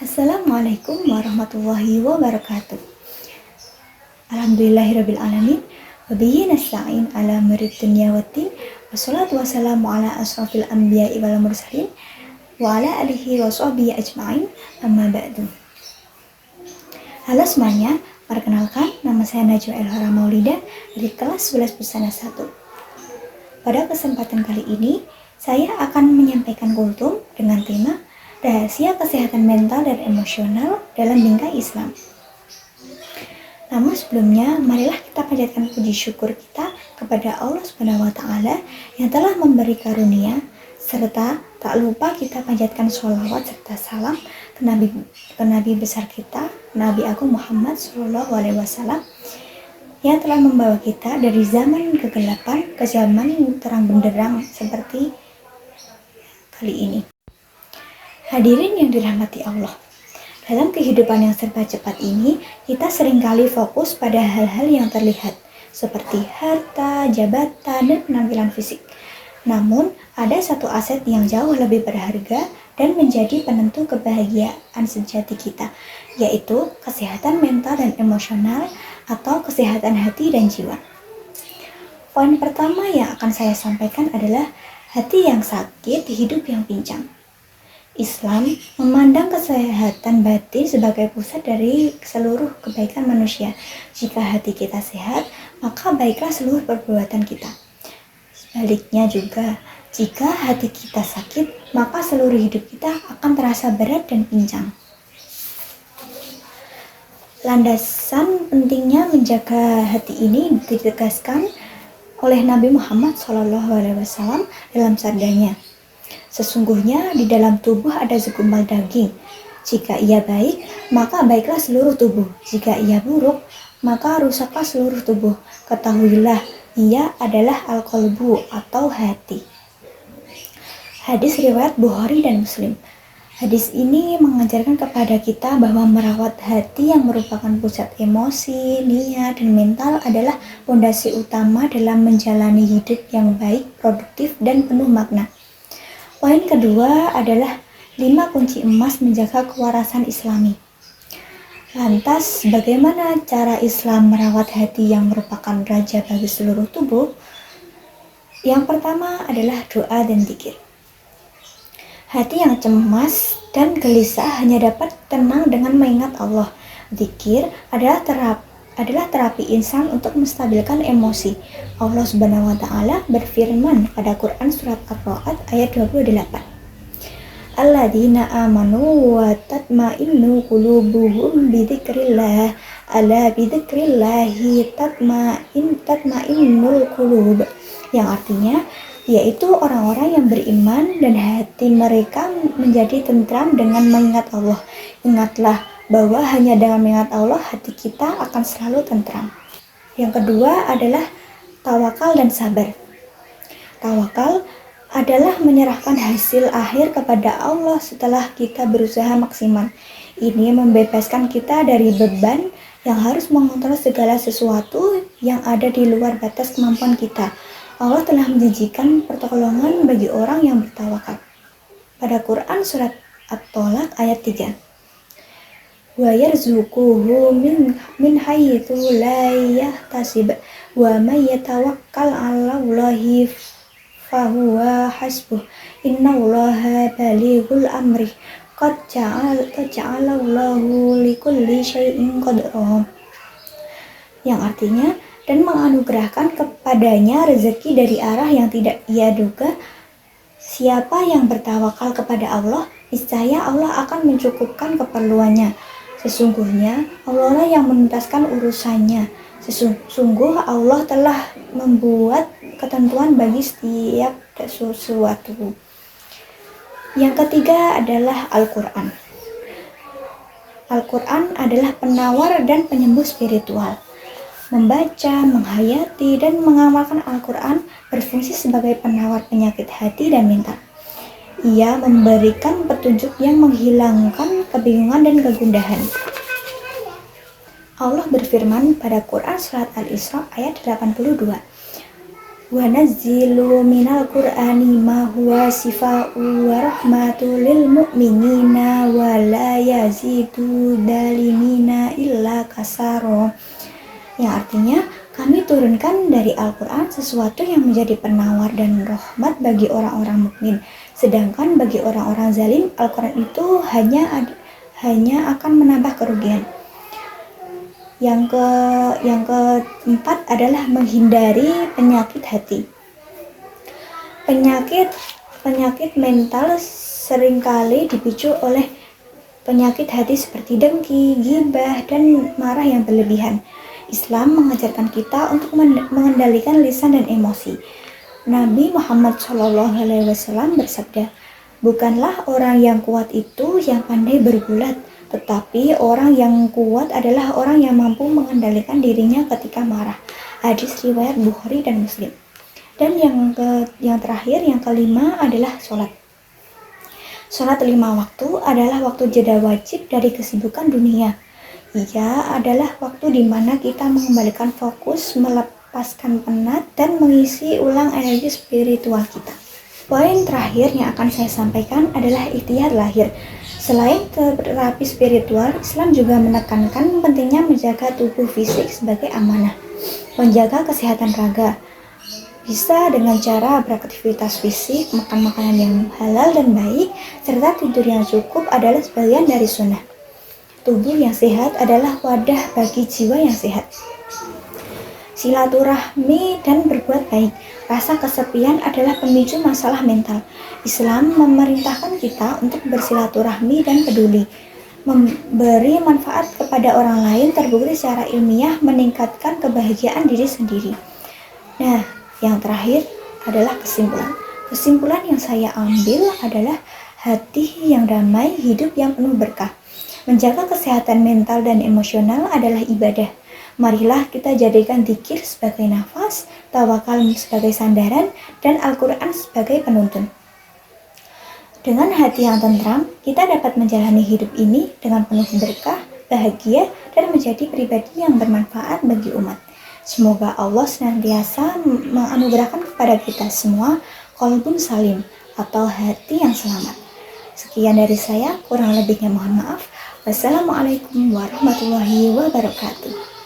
Assalamualaikum warahmatullahi wabarakatuh. Alhamdulillahirabbil alamin. Wabihi nasta'in ala amrid dunya waddin. Wassalatu wassalamu ala asrofil anbiya'i wal mursalin wa ala alihi wa sahbihi ajma'in. Amma ba'du. Halo semuanya, perkenalkan nama saya Najwa Elhara Maulida dari kelas 11 Busana 1. Pada kesempatan kali ini, saya akan menyampaikan kultum dengan tema rahasia kesehatan mental dan emosional dalam bingkai Islam. Namun sebelumnya, marilah kita panjatkan puji syukur kita kepada Allah Subhanahu wa Ta'ala yang telah memberi karunia, serta tak lupa kita panjatkan sholawat serta salam ke Nabi besar kita, Nabi Agung Muhammad Sallallahu Alaihi Wasallam, yang telah membawa kita dari zaman kegelapan ke zaman terang benderang seperti kali ini. Hadirin yang dirahmati Allah, dalam kehidupan yang serba cepat ini, kita seringkali fokus pada hal-hal yang terlihat, seperti harta, jabatan, dan penampilan fisik. Namun, ada satu aset yang jauh lebih berharga dan menjadi penentu kebahagiaan sejati kita, yaitu kesehatan mental dan emosional atau kesehatan hati dan jiwa. Poin pertama yang akan saya sampaikan adalah hati yang sakit, hidup yang pincang. Islam memandang kesehatan batin sebagai pusat dari seluruh kebaikan manusia. Jika hati kita sehat, maka baiklah seluruh perbuatan kita. Sebaliknya juga, jika hati kita sakit, maka seluruh hidup kita akan terasa berat dan pincang. Landasan pentingnya menjaga hati ini ditegaskan oleh Nabi Muhammad SAW dalam sabdanya. Sesungguhnya di dalam tubuh ada segumpal daging. Jika ia baik, maka baiklah seluruh tubuh. Jika ia buruk, maka rusaklah seluruh tubuh. Ketahuilah, ia adalah al-qalbu atau hati. Hadis riwayat Bukhari dan Muslim. Hadis ini mengajarkan kepada kita bahwa merawat hati yang merupakan pusat emosi, niat, dan mental adalah fondasi utama dalam menjalani hidup yang baik, produktif, dan penuh makna. Poin kedua adalah 5 kunci emas menjaga kewarasan Islami. Lantas, bagaimana cara Islam merawat hati yang merupakan raja bagi seluruh tubuh? Yang pertama adalah doa dan zikir. Hati yang cemas dan gelisah hanya dapat tenang dengan mengingat Allah. Zikir adalah terapi insan untuk menstabilkan emosi. Allah Subhanahu wa Ta'ala berfirman pada Quran surat Ar-Ra'd ayat 28. Alladzina amanu wa tatma'innu qulubuhum bidzikrillah. Ala bidzikrillahi tatma'innul qulub. Yang artinya yaitu orang-orang yang beriman dan hati mereka menjadi tentram dengan mengingat Allah. Ingatlah bahwa hanya dengan mengingat Allah hati kita akan selalu tentram. Yang kedua adalah tawakal dan sabar. Tawakal adalah menyerahkan hasil akhir kepada Allah setelah kita berusaha maksimal. Ini membebaskan kita dari beban yang harus mengontrol segala sesuatu yang ada di luar batas kemampuan kita. Allah telah menjanjikan pertolongan bagi orang yang bertawakal. Pada Quran surat At-Tolak ayat 3. Wa yarzuquhu min haitsu la yahtasib wa may yatawakkal 'alallahi fahuwa hasbuh innallaha balighul amri qad ja'alallahu likulli syai'in qadra. Yang artinya, dan menganugerahkan kepadanya rezeki dari arah yang tidak ia duga. Siapa yang bertawakal kepada Allah, niscaya Allah akan mencukupkan keperluannya. Sesungguhnya Allah lah yang menuntaskan urusannya. Sesungguh Allah telah membuat ketentuan bagi setiap sesuatu. Yang ketiga adalah Al-Quran. Al-Quran adalah penawar dan penyembuh spiritual. Membaca, menghayati, dan mengamalkan Al-Quran berfungsi sebagai penawar penyakit hati dan mental. Ia memberikan petunjuk yang menghilangkan kebingungan dan kegundahan. Allah berfirman pada Quran surat Al-Isra ayat 82. Wa nazzilu minal qur'ani ma huwa shifaa'un wa rahmatul lil mu'minina wa la yazidu dalimina illa kasaro. Yang artinya, kami turunkan dari Al-Quran sesuatu yang menjadi penawar dan rahmat bagi orang-orang mukmin. Sedangkan bagi orang-orang zalim, Al-Quran itu hanya akan menambah kerugian. Yang keempat adalah menghindari penyakit hati. Penyakit mental seringkali dipicu oleh penyakit hati seperti dengki, ghibah, dan marah yang berlebihan. Islam mengajarkan kita untuk mengendalikan lisan dan emosi. Nabi Muhammad SAW bersabda, "Bukanlah orang yang kuat itu yang pandai bergulat, tetapi orang yang kuat adalah orang yang mampu mengendalikan dirinya ketika marah." Hadis riwayat Bukhari dan Muslim. Dan yang terakhir, yang kelima adalah sholat. Sholat 5 waktu adalah waktu jeda wajib dari kesibukan dunia. Ia adalah waktu di mana kita mengembalikan fokus, melepaskan penat, dan mengisi ulang energi spiritual kita. Poin terakhir yang akan saya sampaikan adalah ikhtiar lahir. Selain terapi spiritual, Islam juga menekankan pentingnya menjaga tubuh fisik sebagai amanah. Menjaga kesehatan raga bisa dengan cara beraktivitas fisik, makan makanan yang halal dan baik, serta tidur yang cukup adalah sebagian dari sunnah. Tubuh yang sehat adalah wadah bagi jiwa yang sehat. Silaturahmi dan berbuat baik. Rasa kesepian adalah pemicu masalah mental. Islam memerintahkan kita untuk bersilaturahmi dan peduli. Memberi manfaat kepada orang lain terbukti secara ilmiah meningkatkan kebahagiaan diri sendiri. Nah, yang terakhir adalah kesimpulan. Kesimpulan yang saya ambil adalah hati yang damai, hidup yang penuh berkah. Menjaga kesehatan mental dan emosional adalah ibadah. Marilah kita jadikan dzikir sebagai nafas, tawakal sebagai sandaran, dan Al-Quran sebagai penuntun. Dengan hati yang tentram, kita dapat menjalani hidup ini dengan penuh berkah, bahagia, dan menjadi pribadi yang bermanfaat bagi umat. Semoga Allah senantiasa menganugerahkan kepada kita semua qalbun salim atau hati yang selamat. Sekian dari saya, kurang lebihnya mohon maaf. Wassalamualaikum warahmatullahi wabarakatuh.